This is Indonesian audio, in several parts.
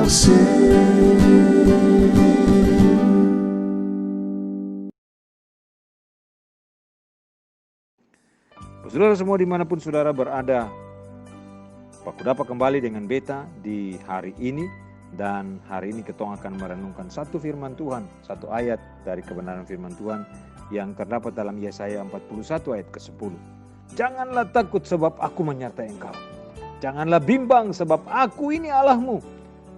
kasih. Saudara semua dimanapun saudara berada, Pak Kudapa kembali dengan beta di hari ini. Dan hari ini kita akan merenungkan satu firman Tuhan, satu ayat dari kebenaran firman Tuhan yang terdapat dalam Yesaya 41 ayat ke-10. Janganlah takut sebab aku menyertai engkau. Janganlah bimbang sebab aku ini Allahmu.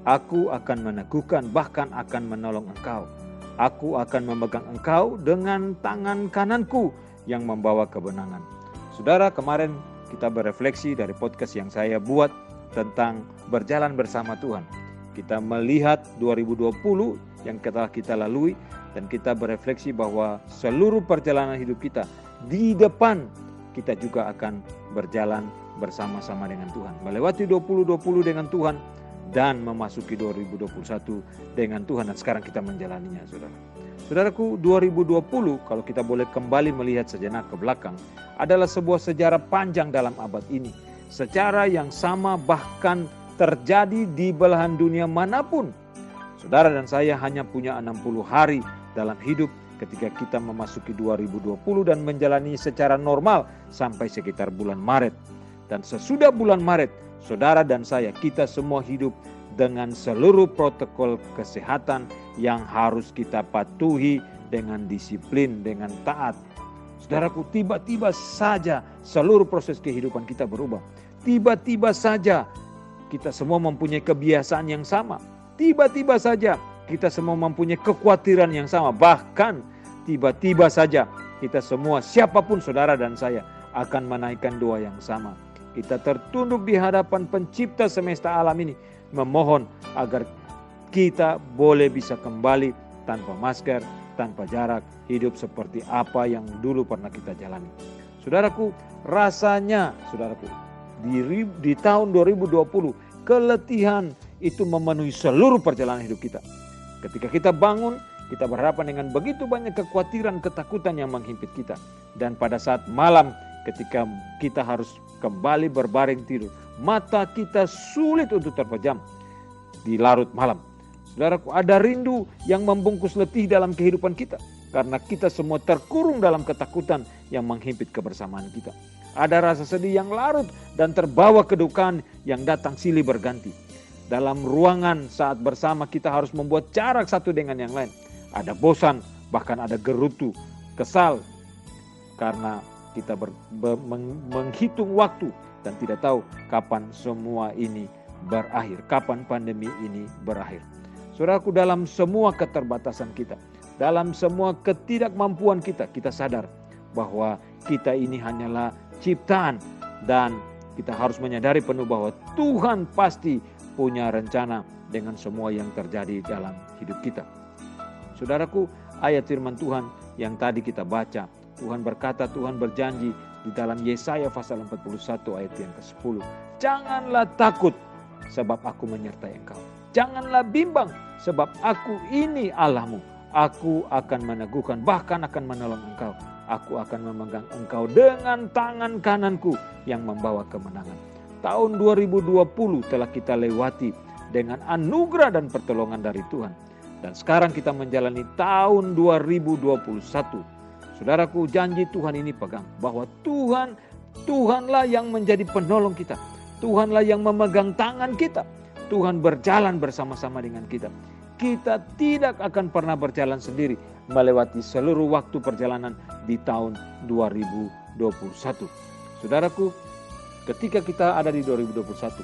Aku akan meneguhkan bahkan akan menolong engkau. Aku akan memegang engkau dengan tangan kananku yang membawa kebenangan. Saudara, kemarin kita berefleksi dari podcast yang saya buat tentang berjalan bersama Tuhan. Kita melihat 2020 yang telah kita lalui dan kita berefleksi bahwa seluruh perjalanan hidup kita di depan kita juga akan berjalan bersama-sama dengan Tuhan. Melewati 2020 dengan Tuhan dan memasuki 2021 dengan Tuhan, dan sekarang kita menjalaninya, saudara. Saudaraku, 2020 kalau kita boleh kembali melihat sejenak ke belakang adalah sebuah sejarah panjang dalam abad ini. Sejarah yang sama bahkan terjadi di belahan dunia manapun. Saudara dan saya hanya punya 60 hari dalam hidup ketika kita memasuki 2020 dan menjalani secara normal sampai sekitar bulan Maret. Dan sesudah bulan Maret, saudara dan saya, kita semua hidup dengan seluruh protokol kesehatan yang harus kita patuhi dengan disiplin, dengan taat. Saudaraku, tiba-tiba saja seluruh proses kehidupan kita berubah. Tiba-tiba saja kita semua mempunyai kebiasaan yang sama. Tiba-tiba saja kita semua mempunyai kekhawatiran yang sama. Bahkan tiba-tiba saja kita semua, siapapun saudara dan saya, akan menaikkan doa yang sama. Kita tertunduk di hadapan pencipta semesta alam ini, memohon agar kita boleh bisa kembali tanpa masker, tanpa jarak, hidup seperti apa yang dulu pernah kita jalani. Saudaraku, rasanya saudaraku, di tahun 2020 keletihan itu memenuhi seluruh perjalanan hidup kita. Ketika kita bangun, kita berhadapan dengan begitu banyak kekhawatiran, ketakutan yang menghimpit kita. Dan pada saat malam ketika kita harus kembali berbaring tidur, mata kita sulit untuk terpejam di larut malam. Saudaraku, ada rindu yang membungkus letih dalam kehidupan kita karena kita semua terkurung dalam ketakutan yang menghimpit kebersamaan kita. Ada rasa sedih yang larut dan terbawa kedukaan yang datang silih berganti. Dalam ruangan saat bersama kita harus membuat jarak satu dengan yang lain. Ada bosan, bahkan ada gerutu, kesal karena kita menghitung waktu dan tidak tahu kapan semua ini berakhir, kapan pandemi ini berakhir. Saudaraku, dalam semua keterbatasan kita, dalam semua ketidakmampuan kita, kita sadar bahwa kita ini hanyalah ciptaan dan kita harus menyadari penuh bahwa Tuhan pasti punya rencana dengan semua yang terjadi dalam hidup kita. Saudaraku, ayat firman Tuhan yang tadi kita baca, Tuhan berkata, Tuhan berjanji di dalam Yesaya pasal 41 ayat yang ke-10. Janganlah takut sebab aku menyertai engkau. Janganlah bimbang sebab aku ini Allahmu. Aku akan meneguhkan bahkan akan menolong engkau. Aku akan memegang engkau dengan tangan kananku yang membawa kemenangan. Tahun 2020 telah kita lewati dengan anugerah dan pertolongan dari Tuhan. Dan sekarang kita menjalani tahun 2021. Saudaraku, janji Tuhan ini pegang bahwa Tuhanlah yang menjadi penolong kita. Tuhanlah yang memegang tangan kita. Tuhan berjalan bersama-sama dengan kita. Kita tidak akan pernah berjalan sendiri melewati seluruh waktu perjalanan di tahun 2021. Saudaraku, ketika kita ada di 2021,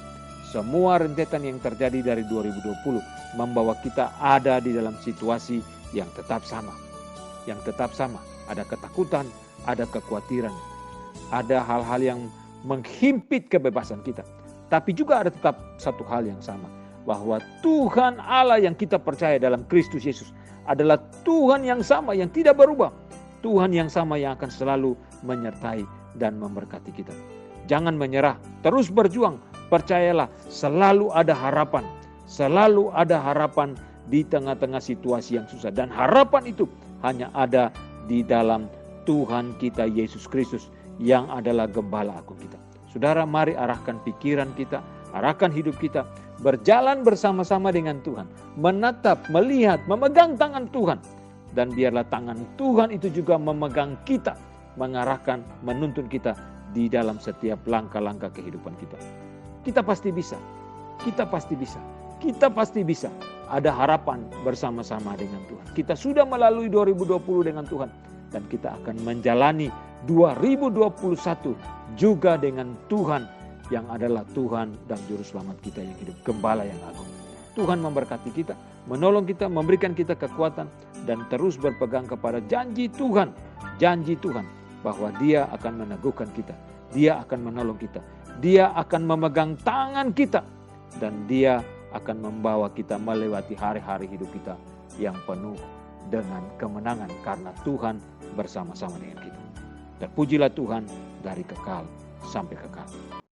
semua rentetan yang terjadi dari 2020 membawa kita ada di dalam situasi yang tetap sama. Yang tetap sama. Ada ketakutan, ada kekhawatiran, ada hal-hal yang menghimpit kebebasan kita. Tapi juga ada tetap satu hal yang sama, bahwa Tuhan Allah yang kita percaya dalam Kristus Yesus adalah Tuhan yang sama, yang tidak berubah. Tuhan yang sama yang akan selalu menyertai dan memberkati kita. Jangan menyerah, terus berjuang. Percayalah, selalu ada harapan. Selalu ada harapan di tengah-tengah situasi yang susah. Dan harapan itu hanya ada di dalam Tuhan kita Yesus Kristus yang adalah gembala agung kita. Saudara, mari arahkan pikiran kita, arahkan hidup kita berjalan bersama-sama dengan Tuhan, menatap, melihat, memegang tangan Tuhan. Dan biarlah tangan Tuhan itu juga memegang kita, mengarahkan, menuntun kita di dalam setiap langkah-langkah kehidupan kita. Kita pasti bisa, kita pasti bisa, kita pasti bisa. Ada harapan bersama-sama dengan Tuhan. Kita sudah melalui 2020 dengan Tuhan, dan kita akan menjalani 2021 juga dengan Tuhan yang adalah Tuhan dan Juru Selamat kita yang hidup, Gembala yang agung. Tuhan memberkati kita, menolong kita, memberikan kita kekuatan, dan terus berpegang kepada janji Tuhan bahwa Dia akan meneguhkan kita, Dia akan menolong kita, Dia akan memegang tangan kita, dan Dia akan membawa kita melewati hari-hari hidup kita yang penuh dengan kemenangan karena Tuhan bersama-sama dengan kita. Dan pujilah Tuhan dari kekal sampai kekal.